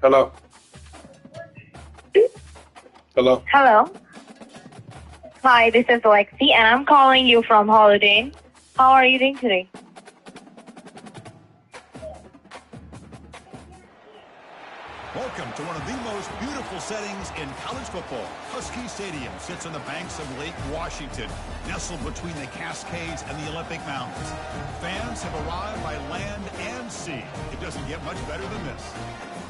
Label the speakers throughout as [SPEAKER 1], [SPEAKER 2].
[SPEAKER 1] Hello. Hello.
[SPEAKER 2] Hello. Hi, this is Lexi, and I'm calling you from Holiday Inn. How are you doing today?
[SPEAKER 3] Welcome to one of the most beautiful settings in college football. Husky Stadium sits on the banks of Lake Washington, nestled between the Cascades and the Olympic Mountains. Fans have arrived by land and sea. It doesn't get much better than this.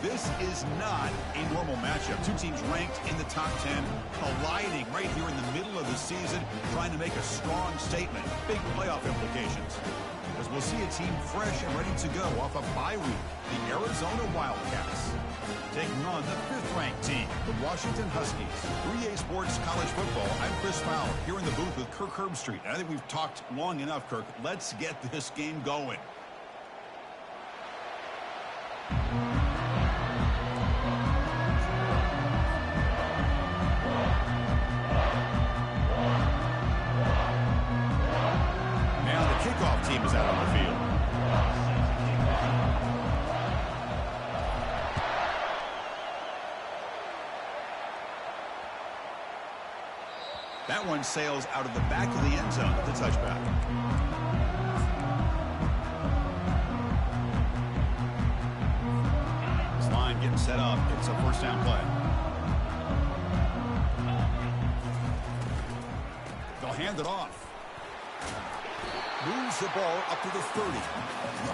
[SPEAKER 3] This is not a normal matchup. Two teams ranked in the top 10, colliding right here in the middle of the season, trying to make a strong statement. Big playoff implications. As we'll see a team fresh and ready to go off a bye week, the Arizona Wildcats. Taking on the 5th-ranked team, the Washington Huskies. 3A Sports College Football, I'm Chris Fowler, here in the booth with Kirk Herbstreit. And I think we've talked long enough, Kirk. Let's get this game going. Now the kickoff team is out on the field. That one sails out of the back of the end zone at the touchback. This line getting set up. It's a first down play. They'll hand it off. Moves the ball up to the 30.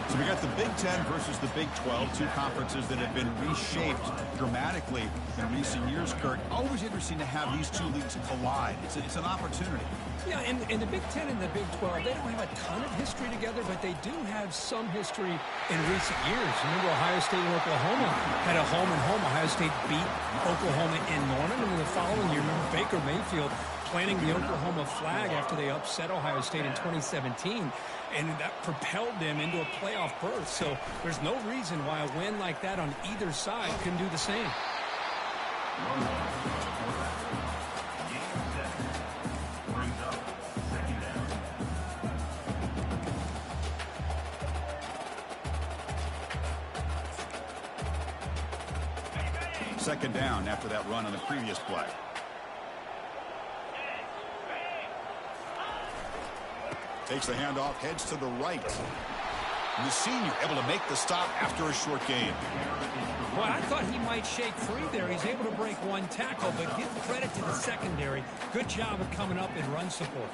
[SPEAKER 3] So we got the Big Ten versus the Big 12, two conferences that have been reshaped dramatically in recent years, Kirk. Always interesting to have these two leagues collide. It's an opportunity.
[SPEAKER 4] Yeah, and the Big Ten and the Big 12, they don't have a ton of history together, but they do have some history in recent years. Remember Ohio State and Oklahoma had a home and home. Ohio State beat Oklahoma in Norman, and then the following year, remember Baker Mayfield planting the Oklahoma flag after they upset Ohio State in 2017, and that propelled them into a playoff berth. So there's no reason why a win like that on either side couldn't do the same.
[SPEAKER 3] Second down after that run on the previous play. Takes the handoff, heads to the right. And the senior able to make the stop after a short gain.
[SPEAKER 4] Well, I thought he might shake free there. He's able to break one tackle, but give credit to the secondary. Good job of coming up in run support.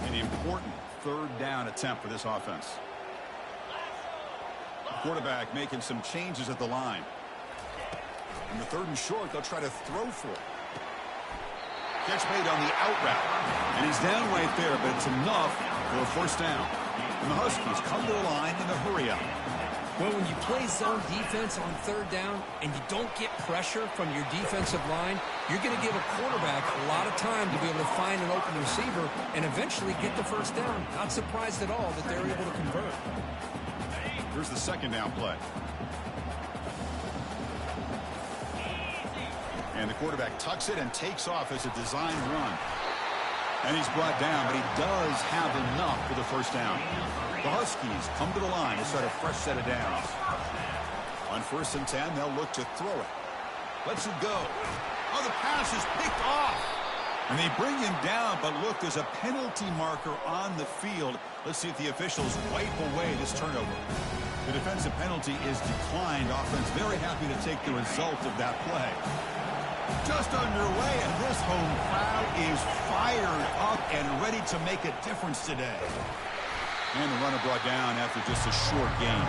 [SPEAKER 3] An important third down attempt for this offense. The quarterback making some changes at the line. And the third and short, they'll try to throw for it. Catch made on the out route. And he's down right there, but it's enough for a first down. And the Huskies come to the line in a hurry up.
[SPEAKER 4] Well, when you play zone defense on third down and you don't get pressure from your defensive line, you're going to give a quarterback a lot of time to be able to find an open receiver and eventually get the first down. Not surprised at all that they're able to convert.
[SPEAKER 3] Here's the second down play. And the quarterback tucks it and takes off as a design run. And he's brought down, but he does have enough for the first down. The Huskies come to the line to start a fresh set of downs. On 1st and 10, they'll look to throw it. Lets it go. Oh, the pass is picked off. And they bring him down, but look, there's a penalty marker on the field. Let's see if the officials wipe away this turnover. The defensive penalty is declined. Offense very happy to take the result of that play. Just underway, and this home crowd is fired up and ready to make a difference today. And the runner brought down after just a short game.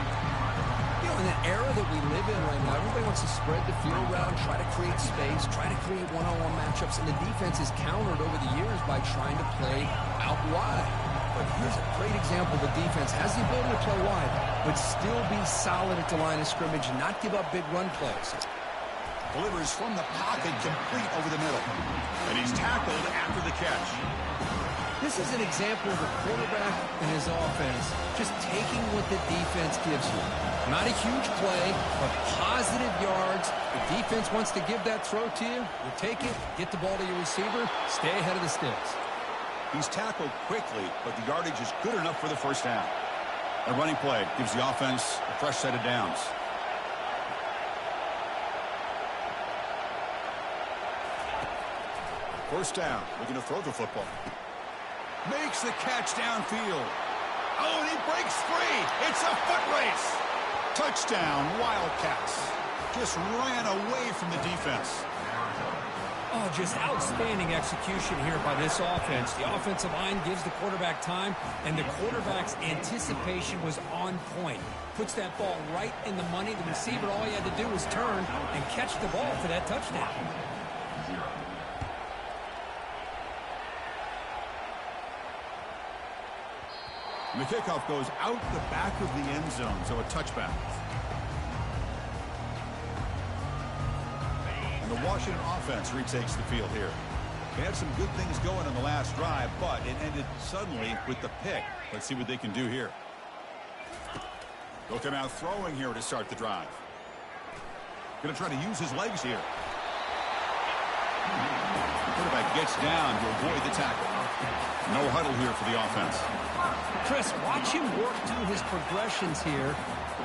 [SPEAKER 4] You know, in the era that we live in right now, everybody wants to spread the field around, try to create space, try to create one-on-one matchups, and the defense is countered over the years by trying to play out wide. But here's a great example. The defense has the ability to play wide, but still be solid at the line of scrimmage and not give up big run plays.
[SPEAKER 3] Delivers from the pocket, complete over the middle. And he's tackled after the catch.
[SPEAKER 4] This is an example of a quarterback and his offense just taking what the defense gives you. Not a huge play, but positive yards. The defense wants to give that throw to you. You take it, get the ball to your receiver, stay ahead of the sticks.
[SPEAKER 3] He's tackled quickly, but the yardage is good enough for the first down. A running play gives the offense a fresh set of downs. First down, looking to throw the football. Makes the catch downfield. Oh, and he breaks free. It's a foot race. Touchdown, Wildcats. Just ran away from the defense.
[SPEAKER 4] Oh, just outstanding execution here by this offense. The offensive line gives the quarterback time, and the quarterback's anticipation was on point. Puts that ball right in the money. The receiver, all he had to do was turn and catch the ball for that touchdown.
[SPEAKER 3] And the kickoff goes out the back of the end zone, so a touchback. And the Washington offense retakes the field here. They had some good things going on the last drive, but it ended suddenly with the pick. Let's see what they can do here. They'll come out throwing here to start the drive. Going to try to use his legs here. Quarterback gets down to avoid the tackle. No huddle here for the offense.
[SPEAKER 4] Chris, watch him work through his progressions here.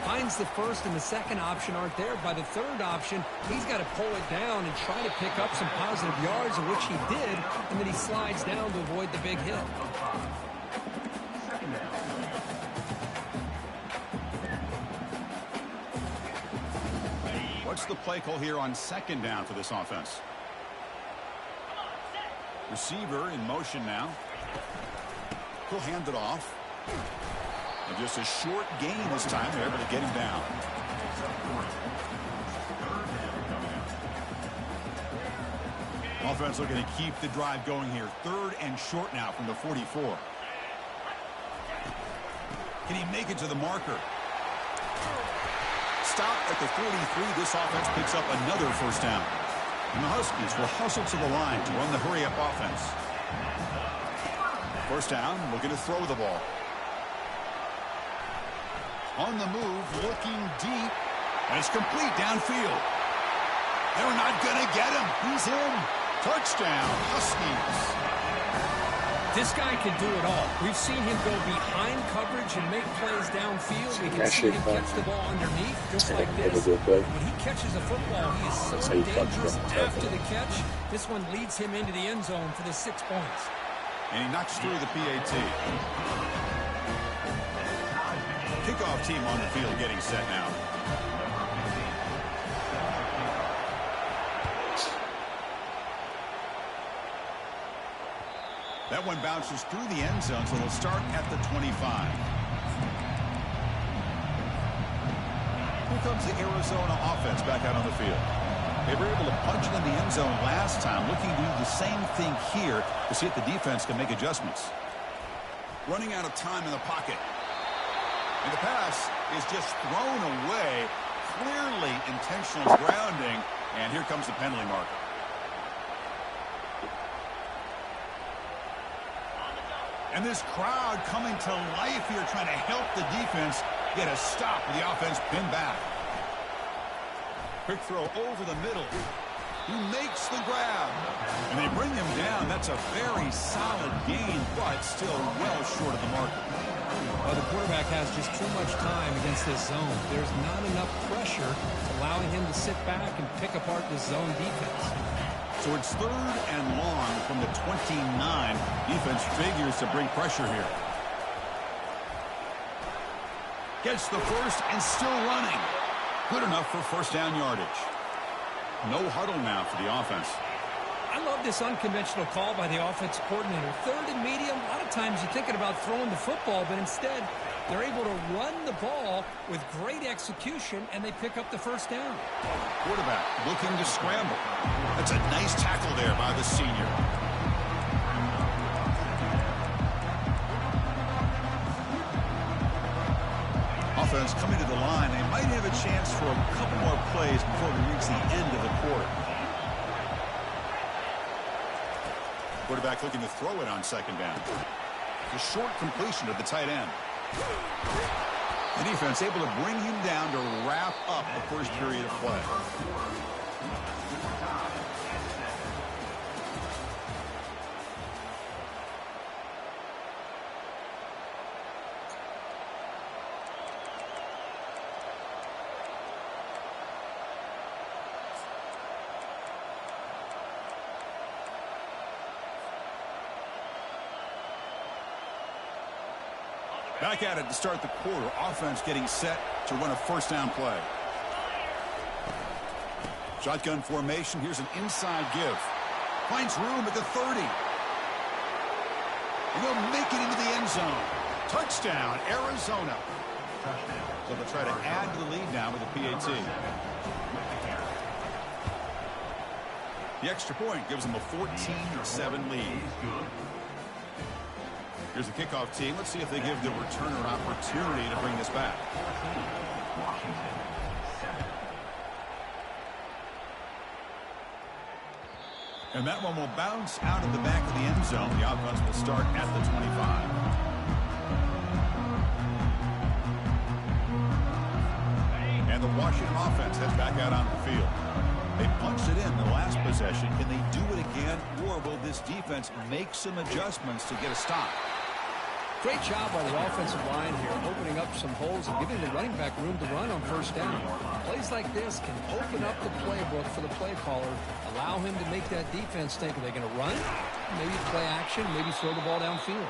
[SPEAKER 4] Finds the first and the second option aren't there. By the third option, he's got to pull it down and try to pick up some positive yards, of which he did, and then he slides down to avoid the big hit.
[SPEAKER 3] What's the play call here on second down for this offense? Receiver in motion now. He'll hand it off. And just a short gain this time. They're able to get him down. Offense looking to keep the drive going here. Third and short now from the 44. Can he make it to the marker? Stop at the 43. This offense picks up another first down. And the Huskies will hustle to the line to run the hurry-up offense. First down, looking to throw the ball. On the move, looking deep. And it's complete downfield. They're not going to get him. He's in. Touchdown, Huskies.
[SPEAKER 4] This guy can do it all. We've seen him go behind coverage and make plays downfield. We can see him catch the ball underneath, just like this. When he catches a football, he is so dangerous after the catch. This one leads him into the end zone for the 6 points.
[SPEAKER 3] And he knocks through the PAT. Kickoff team on the field getting set now. That one bounces through the end zone, so they'll start at the 25. Here comes the Arizona offense back out on the field. They were able to punch it in the end zone last time, looking to do the same thing here to see if the defense can make adjustments. Running out of time in the pocket. And the pass is just thrown away. Clearly intentional grounding, and here comes the penalty marker. And this crowd coming to life here, trying to help the defense get a stop with the offense pinned back. Quick throw over the middle. He makes the grab. And they bring him down. That's a very solid gain, but still well short of the marker.
[SPEAKER 4] Well, the quarterback has just too much time against this zone. There's not enough pressure allowing him to sit back and pick apart this zone defense.
[SPEAKER 3] So it's third and long from the 29. Defense figures to bring pressure here. Gets the first and still running. Good enough for first down yardage. No huddle now for the offense.
[SPEAKER 4] I love this unconventional call by the offensive coordinator. Third and medium, a lot of times you're thinking about throwing the football, but instead they're able to run the ball with great execution, and they pick up the first down.
[SPEAKER 3] Quarterback looking to scramble. That's a nice tackle there by the senior. Offense coming to the line. They might have a chance for a couple more plays before we reach the end of the quarter. Quarterback looking to throw it on second down. The short completion to the tight end. The defense able to bring him down to wrap up the first period of play. Back at it to start the quarter. Offense getting set to run a first down play. Shotgun formation. Here's an inside give. Finds room at the 30. And they'll make it into the end zone. Touchdown, Arizona. So they'll try to add to the lead now with a PAT. The extra point gives them a 14-7 lead. Here's the kickoff team. Let's see if they give the returner an opportunity to bring this back. And that one will bounce out of the back of the end zone. The offense will start at the 25. And the Washington offense heads back out on the field. They punched it in the last possession. Can they do it again, or will this defense make some adjustments to get a stop?
[SPEAKER 4] Great job by the offensive line here, opening up some holes and giving the running back room to run on first down. Plays like this can open up the playbook for the play caller, allow him to make that defense think, are they going to run? Maybe play action, maybe throw the ball downfield.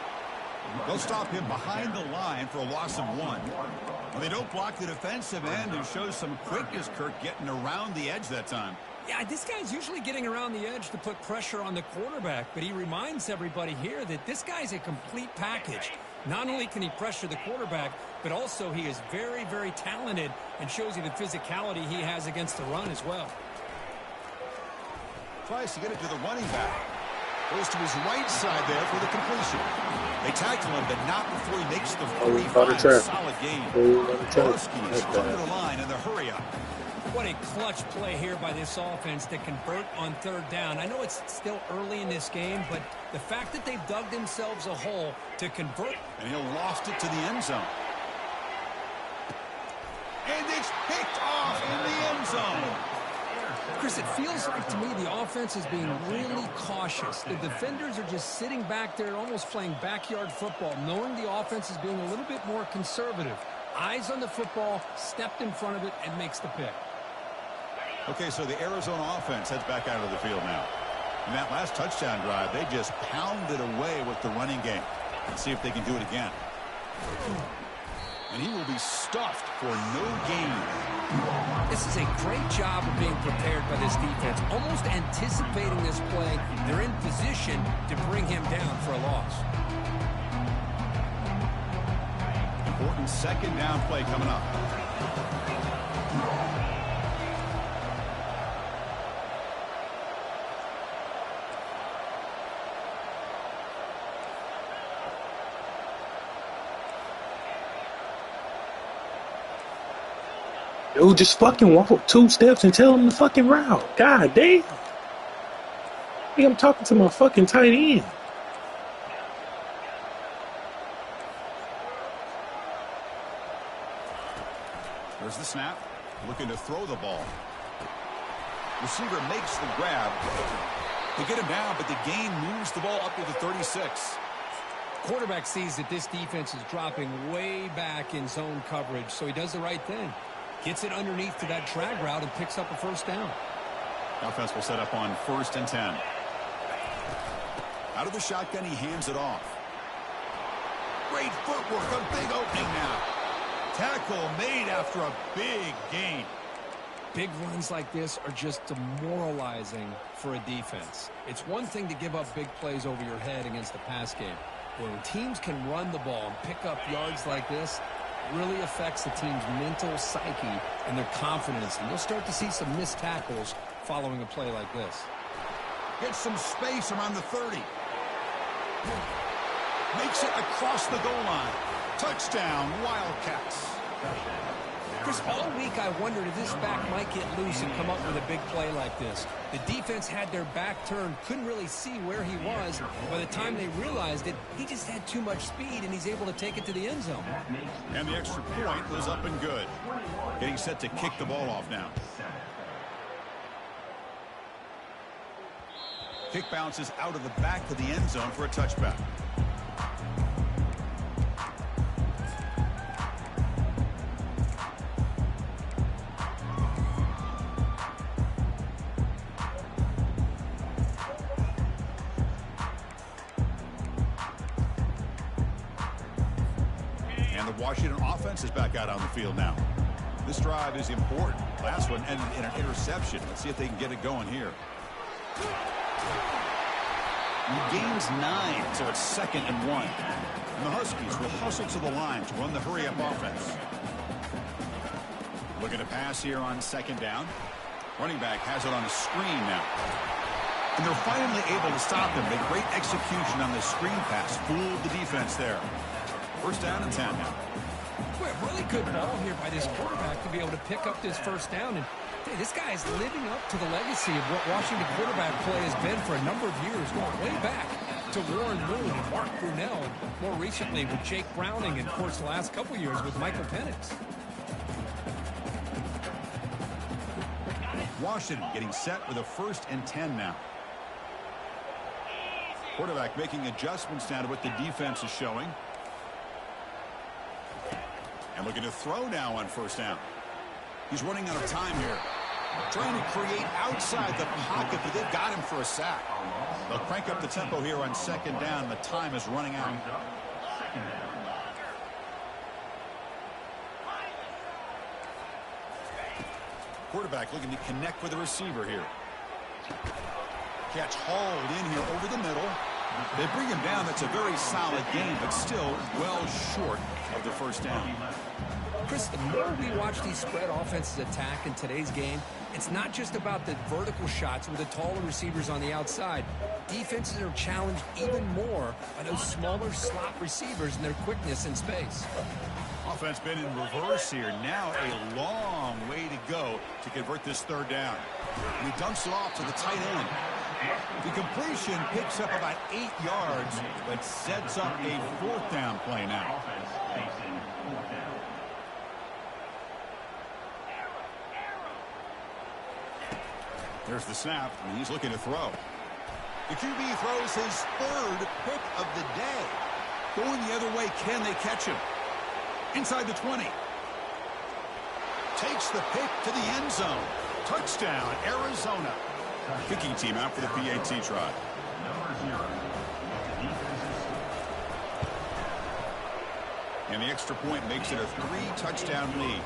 [SPEAKER 3] They'll stop him behind the line for a loss of 1. Well, they don't block the defensive end and shows some quickness, Kirk, getting around the edge that time.
[SPEAKER 4] Yeah, this guy's usually getting around the edge to put pressure on the quarterback, but he reminds everybody here that this guy's a complete package. Not only can he pressure the quarterback, but also he is very, very talented and shows you the physicality he has against the run as well.
[SPEAKER 3] Tries to get it to the running back. Goes to his right side there for the completion. They tackle him, but not before he makes the 45. Solid game. Huskies under the line in the hurry-up.
[SPEAKER 4] What a clutch play here by this offense to convert on third down. I know it's still early in this game, but the fact that they've dug themselves a hole to convert.
[SPEAKER 3] And he'll lost it to the end zone. And it's picked off in the end zone.
[SPEAKER 4] Chris, it feels like to me the offense is being really cautious. The defenders are just sitting back there almost playing backyard football, knowing the offense is being a little bit more conservative. Eyes on the football, stepped in front of it, and makes the pick.
[SPEAKER 3] Okay, so the Arizona offense heads back out of the field now. In that last touchdown drive, they just pounded away with the running game. Let's see if they can do it again. And he will be stuffed for no gain.
[SPEAKER 4] This is a great job of being prepared by this defense. Almost anticipating this play, they're in position to bring him down for a loss.
[SPEAKER 3] Important second down play coming up.
[SPEAKER 1] Dude, just fucking walk 2 steps and tell him the fucking route. God damn. Hey, I'm talking to my fucking tight end.
[SPEAKER 3] There's the snap. Looking to throw the ball. Receiver makes the grab. They get him down, but the gain moves the ball up to the 36.
[SPEAKER 4] Quarterback sees that this defense is dropping way back in zone coverage, so he does the right thing. Gets it underneath to that drag route and picks up a first down.
[SPEAKER 3] Offense will set up on 1st and 10. Out of the shotgun, he hands it off. Great footwork, a big opening now. Tackle made after a big gain.
[SPEAKER 4] Big runs like this are just demoralizing for a defense. It's one thing to give up big plays over your head against the pass game. When teams can run the ball and pick up yards like this, it really affects the team's mental psyche and their confidence. And you'll start to see some missed tackles following a play like this.
[SPEAKER 3] Gets some space around the 30. Makes it across the goal line. Touchdown, Wildcats.
[SPEAKER 4] Chris, all week I wondered if this back might get loose and come up with a big play like this. The defense had their back turned, couldn't really see where he was. By the time they realized it, he just had too much speed, and he's able to take it to the end zone.
[SPEAKER 3] And the extra point was up and good. Getting set to kick the ball off now. Kick bounces out of the back of the end zone for a touchback. the Washington offense is back out on the field now. This drive is important. Last one ended in an interception. Let's see if they can get it going here. He gains 9, so it's 2nd and 1. And the Huskies will hustle to the line to run the hurry-up offense. Looking to pass here on 2nd down. Running back has it on a screen now. And they're finally able to stop him. A great execution on the screen pass. Fooled the defense there. 1st down and 10 now.
[SPEAKER 4] Boy, a really good ball here by this quarterback to be able to pick up this 1st down. And hey, this guy is living up to the legacy of what Washington quarterback play has been for a number of years, going way back to Warren Moon and Mark Brunell, and more recently with Jake Browning, and of course the last couple years with Michael Penix.
[SPEAKER 3] Washington getting set with a 1st and 10 now. Quarterback making adjustments now to what the defense is showing. And looking to throw now on 1st down. He's running out of time here. Trying to create outside the pocket, but they've got him for a sack. They'll crank up the tempo here on 2nd down. The time is running out. Quarterback looking to connect with the receiver here. Catch hauled in here over the middle. They bring him down. That's a very solid game, but still well short of the 1st down.
[SPEAKER 4] Chris, the more we watch these spread offenses attack in today's game, it's not just about the vertical shots with the taller receivers on the outside. Defenses are challenged even more by those smaller slot receivers and their quickness in space.
[SPEAKER 3] Offense been in reverse here. Now a long way to go to convert this 3rd down. And he dumps it off to the tight end. The completion picks up about 8 yards, but sets up a 4th down play now. There's the snap, and he's looking to throw. The QB throws his 3rd pick of the day. Going the other way, can they catch him? Inside the 20. Takes the pick to the end zone. Touchdown, Arizona. Kicking team out for the PAT try. And the extra point makes it a 3-touchdown lead.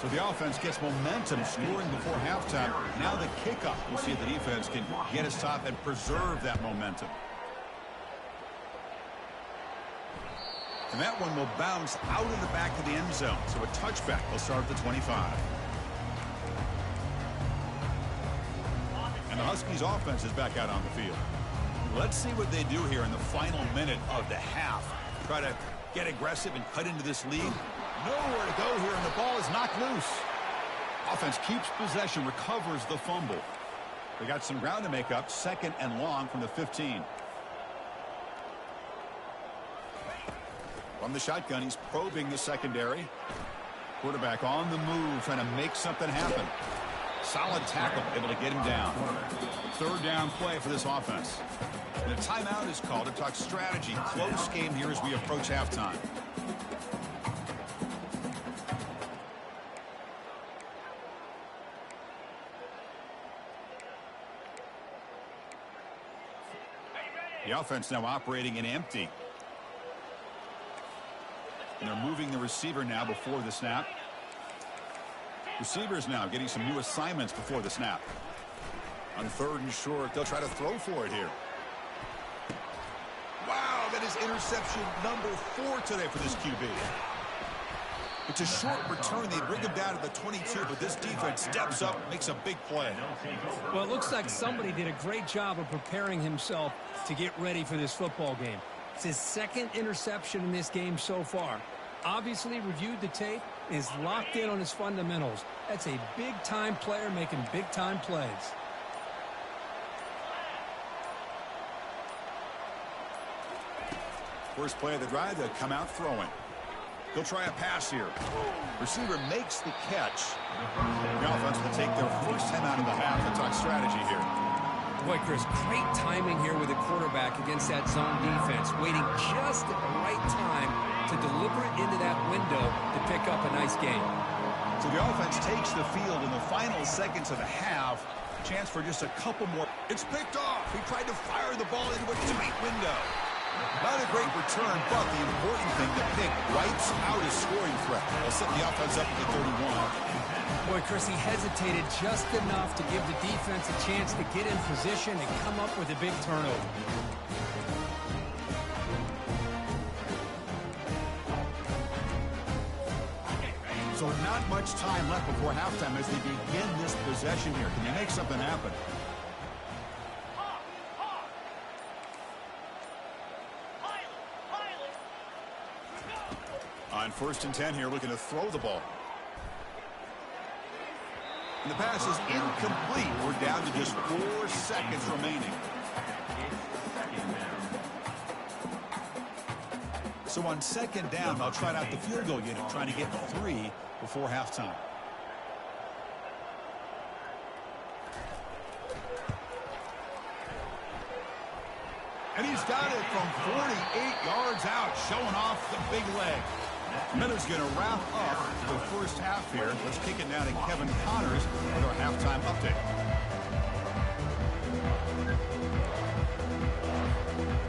[SPEAKER 3] So the offense gets momentum, scoring before halftime. Now the kickoff. We'll see if the defense can get a stop and preserve that momentum. And that one will bounce out of the back of the end zone. So a touchback will start at the 25. And the Huskies offense is back out on the field. Let's see what they do here in the final minute of the half. Try to get aggressive and cut into this lead. Nowhere to go here, and the ball is knocked loose. Offense keeps possession, recovers the fumble. They got some ground to make up. 2nd and long from the 15. From the shotgun, he's probing the secondary. Quarterback on the move, trying to make something happen. Solid tackle, able to get him down. 3rd down play for this offense. And a timeout is called to talk strategy. Close game here as we approach halftime. The offense now operating in empty. And they're moving the receiver now before the snap. Receivers now getting some new assignments before the snap. On 3rd and short, they'll try to throw for it here. Wow, that is interception number 4 today for this QB. It's a short return. They bring him down to the 22, but this defense steps up, makes a big play.
[SPEAKER 4] Well, it looks like somebody did a great job of preparing himself to get ready for this football game. It's his 2nd interception in this game so far. Obviously reviewed the tape, is locked in on his fundamentals. That's a big-time player making big-time plays.
[SPEAKER 3] First play of the drive, they'll come out throwing. He'll try a pass here. Receiver makes the catch. The offense will take their first time out of the half and talk strategy here.
[SPEAKER 4] Boy, Chris, great timing here with the quarterback against that zone defense, waiting just at the right time to deliver it into that window to pick up a nice game.
[SPEAKER 3] So the offense takes the field in the final seconds of the half. Chance for just a couple more. It's picked off. He tried to fire the ball into a tight window. Not a great return, but the important thing, the pick wipes out a scoring threat. They'll set the offense up at the 31.
[SPEAKER 4] Boy, Chris, he hesitated just enough to give the defense a chance to get in position and come up with a big turnover.
[SPEAKER 3] So not much time left before halftime as they begin this possession here. Can they make something happen? On 1st and 10 here, looking to throw the ball. And the pass is incomplete. We're down to just 4 seconds remaining. So on 2nd down, they'll try out the field goal unit, trying to get 3 before halftime. And he's got it from 48 yards out, showing off the big leg. Miller's going to wrap up the first half here. Let's kick it down to Kevin Connors with our halftime update.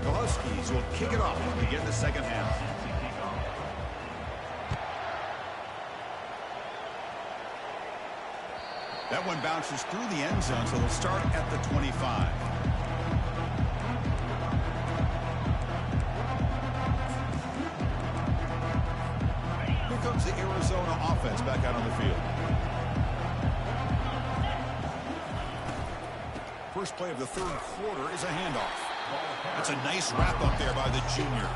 [SPEAKER 3] The Huskies will kick it off to begin the second half. That one bounces through the end zone, so they'll start at the 25. Comes the Arizona offense back out on the field. First play of the 3rd quarter is a handoff. That's a nice wrap up there by the junior.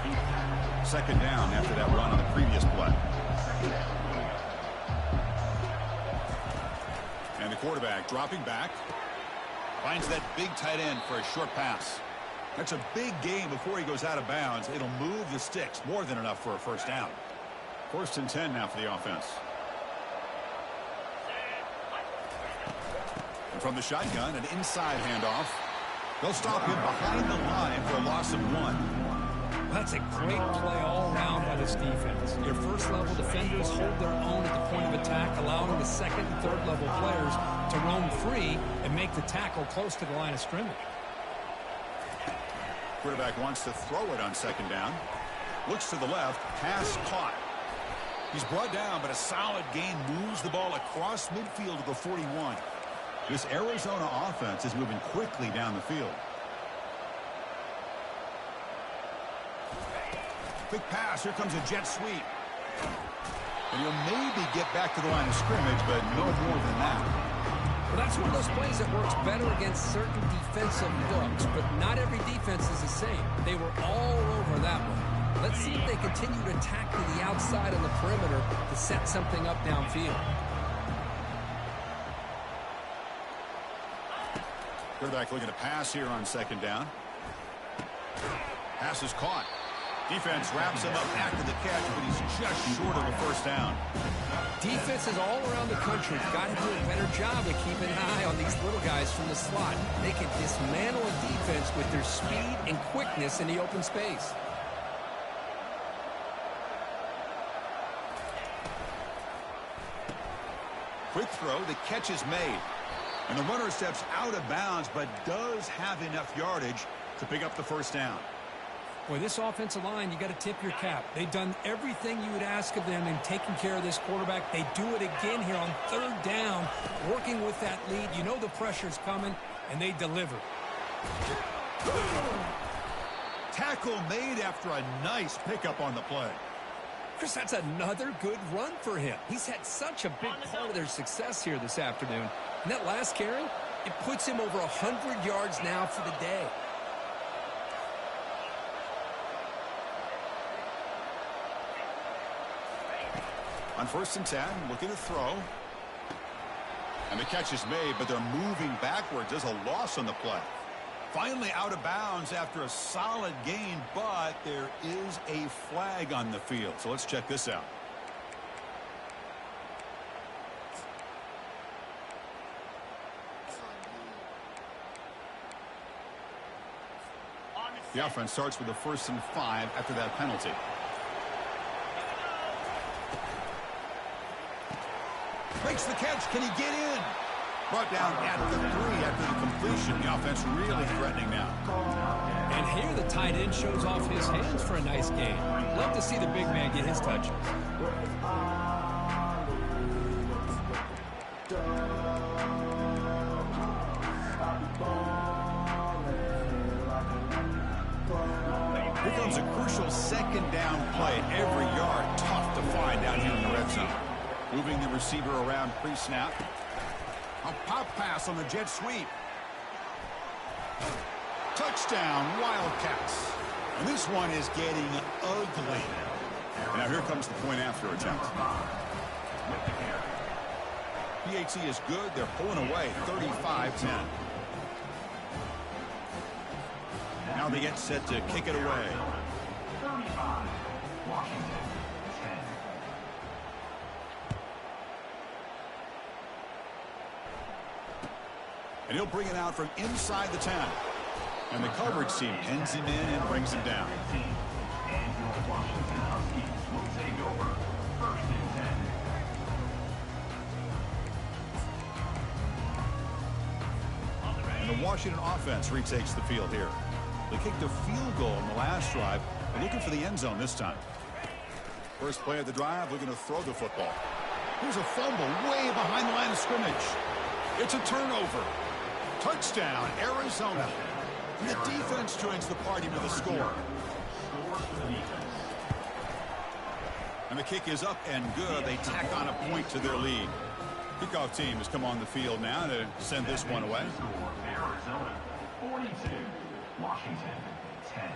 [SPEAKER 3] 2nd down after that run on the previous play. And the quarterback dropping back. Finds that big tight end for a short pass. That's a big gain before he goes out of bounds. It'll move the sticks, more than enough for a first down. 1st and 10 now for the offense. And from the shotgun, an inside handoff. They'll stop him behind the line for a loss of 1.
[SPEAKER 4] That's a great play all around by this defense. Your first-level defenders hold their own at the point of attack, allowing the 2nd and 3rd-level players to roam free and make the tackle close to the line of scrimmage.
[SPEAKER 3] Quarterback wants to throw it on 2nd down. Looks to the left, pass caught. He's brought down, but a solid gain moves the ball across midfield to the 41. This Arizona offense is moving quickly down the field. Quick pass. Here comes a jet sweep. And he'll maybe get back to the line of scrimmage, but no more than that.
[SPEAKER 4] Well, that's one of those plays that works better against certain defensive looks, but not every defense is the same. They were all over that one. Let's see if they continue to attack to the outside on the perimeter to set something up downfield.
[SPEAKER 3] Quarterback looking to pass here on 2nd down. Pass is caught. Defense wraps him up after the catch, but he's just short of a first down.
[SPEAKER 4] Defenses all around the country got to do a better job of keeping an eye on these little guys from the slot. They can dismantle a defense with their speed and quickness in the open space.
[SPEAKER 3] Quick throw, the catch is made. And the runner steps out of bounds, but does have enough yardage to pick up the first down.
[SPEAKER 4] Boy, this offensive line, you got to tip your cap. They've done everything you would ask of them in taking care of this quarterback. They do it again here on 3rd down, working with that lead. You know the pressure's coming, and they deliver.
[SPEAKER 3] Tackle made after a nice pickup on the play.
[SPEAKER 4] Chris, that's another good run for him. He's had such a big part of their success here this afternoon. And that last carry, it puts him over 100 yards now for the day.
[SPEAKER 3] On 1st and 10, looking to throw. And the catch is made, but they're moving backwards. There's a loss on the play. Finally out of bounds after a solid gain, but there is a flag on the field. So let's check this out. The offense starts with a 1st and 5 after that penalty. Makes the catch. Can he get in? Brought down at the 3 after the completion. The offense really threatening now.
[SPEAKER 4] And here the tight end shows off his hands for a nice game. Love to see the big man get his touches.
[SPEAKER 3] Here comes a crucial second down play. Every yard tough to find down here in the red zone. Moving the receiver around pre-snap. A pop pass on the jet sweep. Touchdown, Wildcats. And this one is getting ugly. Now here comes the point after attempt. PAT is good. They're pulling away 35-10. Now they get set to kick it away.
[SPEAKER 5] 35, Washington, 10.
[SPEAKER 3] And he'll bring it out from inside the 10. And the coverage team pins him in and brings him down.
[SPEAKER 5] And your Washington Huskies will take over. First and 10.
[SPEAKER 3] And the Washington offense retakes the field here. They kicked a field goal in the last drive. They're looking for the end zone this time. First play of the drive, looking to throw the football. Here's a fumble way behind the line of scrimmage. It's a turnover. Touchdown, Arizona. And the defense joins the party with a score. And the kick is up and good. They tack on a point to their lead. Kickoff team has come on the field now to send this one away.
[SPEAKER 5] Arizona, 42. Washington, 10.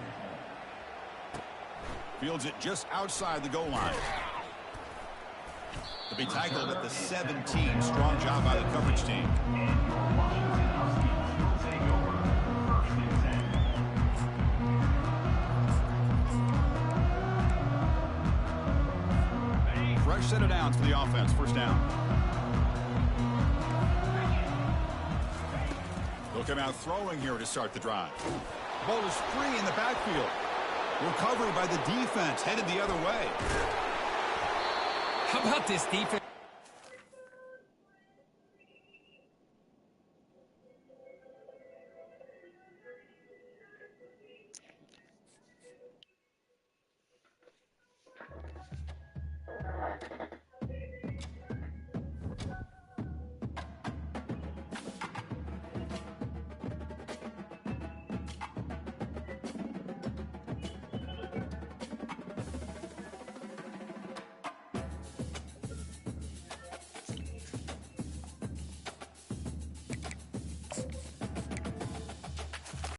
[SPEAKER 3] Fields it just outside the goal line. To be tackled at the 17. Strong job by the coverage team.
[SPEAKER 5] And your Washington Huskies will take over. First and 10.
[SPEAKER 3] Fresh set of downs for the offense. First down. They'll come out throwing here to start the drive. Ball is free in the backfield. Recovery by the defense, headed the other way.
[SPEAKER 4] How about this defense